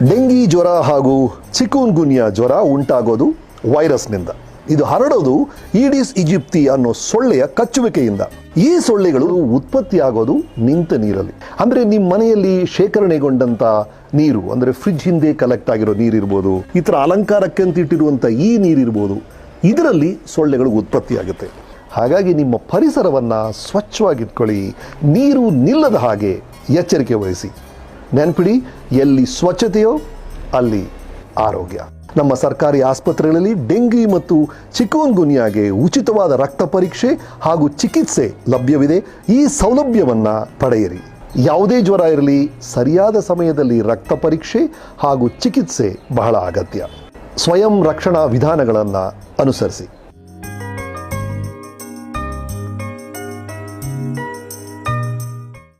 Dengue ಜ್ವರ ಹಾಗೂ chikungunya ಜ್ವರ ಉಂಟಾಗೋದು ವೈರಸ್ನಿಂದ. ಇದು ಹರಡೋದು ಈಡಿಸ್ ಈಜಿಪ್ಟಿ ಅನ್ನೋ ಸೊಳ್ಳೆಯ ಕಚ್ಚುವಿಕೆಯಿಂದ. ಈ ಸೊಳ್ಳೆಗಳು ಉತ್ಪತ್ತಿಯಾಗೋದು ನಿಂತ ನೀರಲ್ಲಿ. ಅಂದರೆ ನಿಮ್ಮ ಮನೆಯಲ್ಲಿ ಶೇಖರಣೆಗೊಂಡಂಥ ನೀರು, ಅಂದರೆ ಫ್ರಿಡ್ಜ್ ಹಿಂದೆ ಕಲೆಕ್ಟ್ ಆಗಿರೋ ನೀರಿರ್ಬೋದು, ಈ ಥರ ಅಲಂಕಾರಕ್ಕೆ ಅಂತ ಇಟ್ಟಿರುವಂಥ ಈ ನೀರಿರ್ಬೋದು, ಇದರಲ್ಲಿ ಸೊಳ್ಳೆಗಳು ಉತ್ಪತ್ತಿಯಾಗುತ್ತೆ. ಹಾಗಾಗಿ ನಿಮ್ಮ ಪರಿಸರವನ್ನು ಸ್ವಚ್ಛವಾಗಿಟ್ಕೊಳ್ಳಿ, ನೀರು ನಿಲ್ಲದ ಹಾಗೆ ಎಚ್ಚರಿಕೆ ವಹಿಸಿ. ನೆನ್ಪಿಡಿ, ಎಲ್ಲಿ ಸ್ವಚ್ಛತೆಯೋ ಅಲ್ಲಿ ಆರೋಗ್ಯ. ನಮ್ಮ ಸರ್ಕಾರಿ ಆಸ್ಪತ್ರೆಗಳಲ್ಲಿ ಡೆಂಗಿ ಮತ್ತು ಚಿಕುನ್ಗುನ್ಯಾಗೆ ಉಚಿತವಾದ ರಕ್ತ ಪರೀಕ್ಷೆ ಹಾಗೂ ಚಿಕಿತ್ಸೆ ಲಭ್ಯವಿದೆ. ಈ ಸೌಲಭ್ಯವನ್ನು ಪಡೆಯಿರಿ. ಯಾವುದೇ ಜ್ವರ ಇರಲಿ, ಸರಿಯಾದ ಸಮಯದಲ್ಲಿ ರಕ್ತ ಪರೀಕ್ಷೆ ಹಾಗೂ ಚಿಕಿತ್ಸೆ ಬಹಳ ಅಗತ್ಯ. ಸ್ವಯಂ ರಕ್ಷಣಾ ವಿಧಾನಗಳನ್ನು ಅನುಸರಿಸಿ.